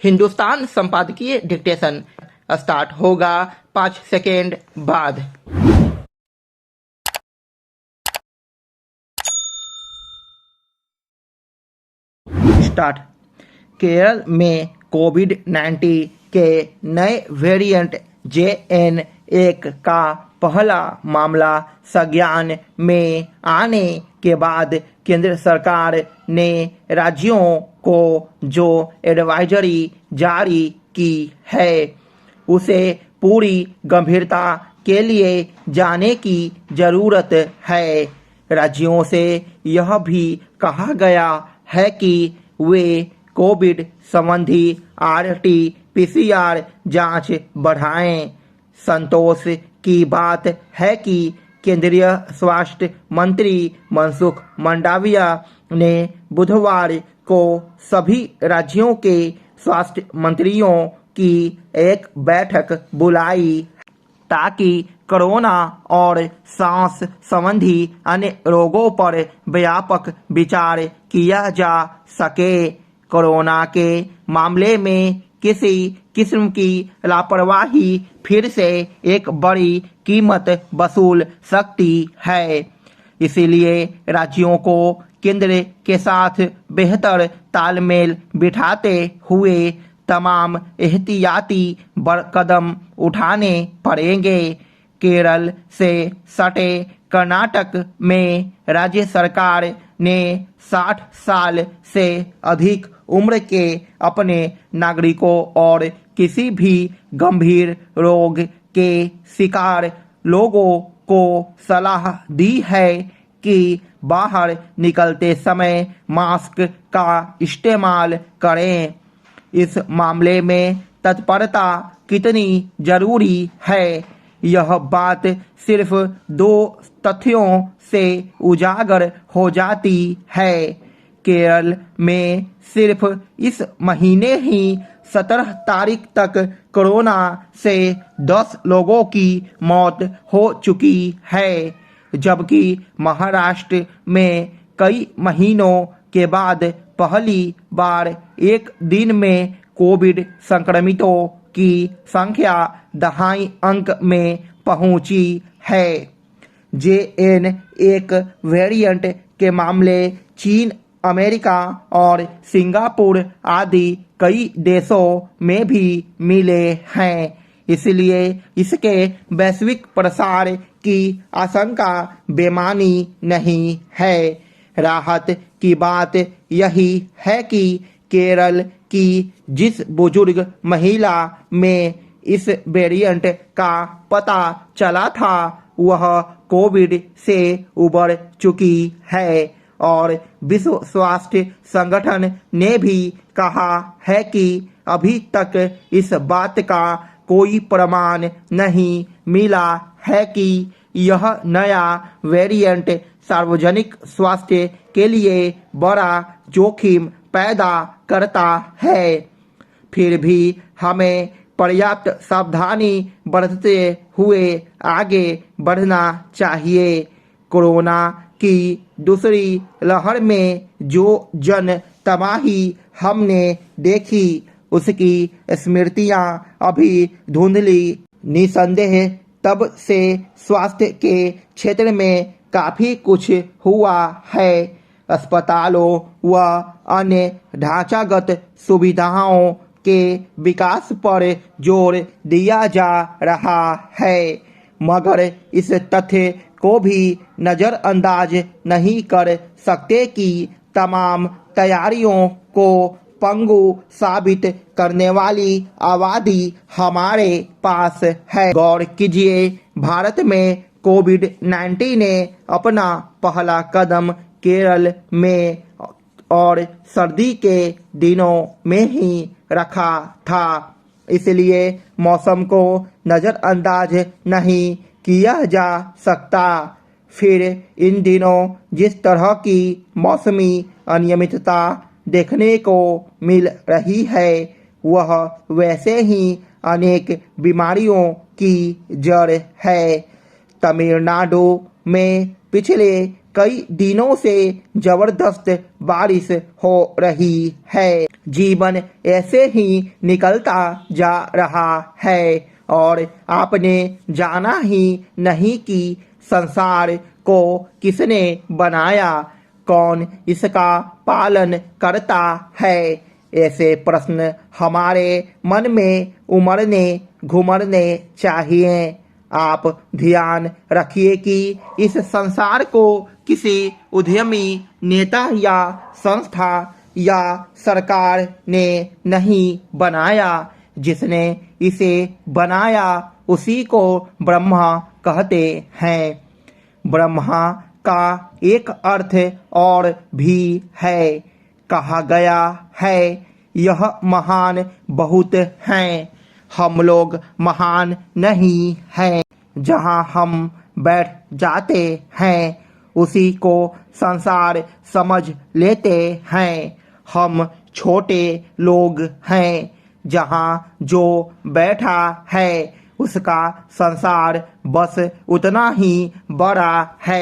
हिंदुस्तान संपादकीय dictation start होगा 5 second बाद। स्टार्ट। केरल में कोविड-19 के नए वेरिएंट JN1 का पहला मामला संज्ञान में आने के बाद केंद्र सरकार ने राज्यों को जो एडवाइजरी जारी की है उसे पूरी गंभीरता के लिए जाने की जरूरत है। राज्यों से यह भी कहा गया है कि वे कोविड संबंधी RT-PCR जांच बढ़ाएं। संतोष की बात है कि केंद्रीय स्वास्थ्य मंत्री मनसुख मंडाविया ने बुधवार को सभी राज्यों के स्वास्थ्य मंत्रियों की एक बैठक बुलाई ताकि कोरोना और सांस संबंधी अन्य रोगों पर व्यापक विचार किया जा सके। कोरोना के मामले में किसी किस्म की लापरवाही फिर से एक बड़ी कीमत वसूल सकती है। इसीलिए राज्यों को केंद्र के साथ बेहतर तालमेल बिठाते हुए तमाम एहतियाती कदम उठाने पड़ेंगे। केरल से सटे कर्नाटक में राज्य सरकार ने 60 साल से अधिक उम्र के अपने नागरिकों और किसी भी गंभीर रोग के शिकार लोगों को सलाह दी है कि बाहर निकलते समय मास्क का इस्तेमाल करें। इस मामले में तत्परता कितनी जरूरी है, यह बात सिर्फ 2 तथ्यों से उजागर हो जाती है। केरल में सिर्फ इस महीने ही 17 तारीख तक कोरोना से 10 लोगों की मौत हो चुकी है, जबकि महाराष्ट्र में कई महीनों के बाद पहली बार एक दिन में कोविड संक्रमितों की संख्या दहाई अंक में पहुंची है। JN1 वेरिएंट के मामले चीन, अमेरिका और सिंगापुर आदि कई देशों में भी मिले हैं। इसलिए इसके वैश्विक प्रसार की आशंका बेमानी नहीं है। राहत की बात यही है कि केरल की जिस बुजुर्ग महिला में इस वेरिएंट का पता चला था वह कोविड से उबर चुकी है और विश्व स्वास्थ्य संगठन ने भी कहा है कि अभी तक इस बात का कोई प्रमाण नहीं मिला है कि यह नया वेरिएंट सार्वजनिक स्वास्थ्य के लिए बड़ा जोखिम पैदा करता है। फिर भी हमें पर्याप्त सावधानी बरतते हुए आगे बढ़ना चाहिए। कोरोना की दूसरी लहर में जो जन तबाही हमने देखी उसकी स्मृतियां अभी धुंधली। निसंदेह तब से स्वास्थ्य के क्षेत्र में काफी कुछ हुआ है। अस्पतालों व अन्य ढांचागत सुविधाओं के विकास पर जोर दिया जा रहा है, मगर इस तथ्य को भी नजरअंदाज नहीं कर सकते कि तमाम तैयारियों को पंगु साबित करने वाली आबादी हमारे पास है। गौर कीजिए, भारत में कोविड-19 ने अपना पहला कदम केरल में और सर्दी के दिनों में ही रखा था। इसलिए मौसम को नजरअंदाज नहीं किया जा सकता। फिर इन दिनों जिस तरह की मौसमी अनियमितता देखने को मिल रही है वह वैसे ही अनेक बीमारियों की जड़ है। तमिलनाडु में पिछले कई दिनों से जबरदस्त बारिश हो रही है। जीवन ऐसे ही निकलता जा रहा है और आपने जाना ही नहीं कि संसार को किसने बनाया, कौन इसका पालन करता है। ऐसे प्रश्न हमारे मन में उमड़ने घुमड़ने चाहिए। आप ध्यान रखिए कि इस संसार को किसी उद्यमी नेता या संस्था या सरकार ने नहीं बनाया। जिसने इसे बनाया उसी को ब्रह्मा कहते हैं। ब्रह्मा का एक अर्थ और भी है। कहा गया है यह महान बहुत हैं, हम लोग महान नहीं हैं। जहाँ हम बैठ जाते हैं उसी को संसार समझ लेते हैं। हम छोटे लोग हैं। जहाँ जो बैठा है उसका संसार बस उतना ही बड़ा है।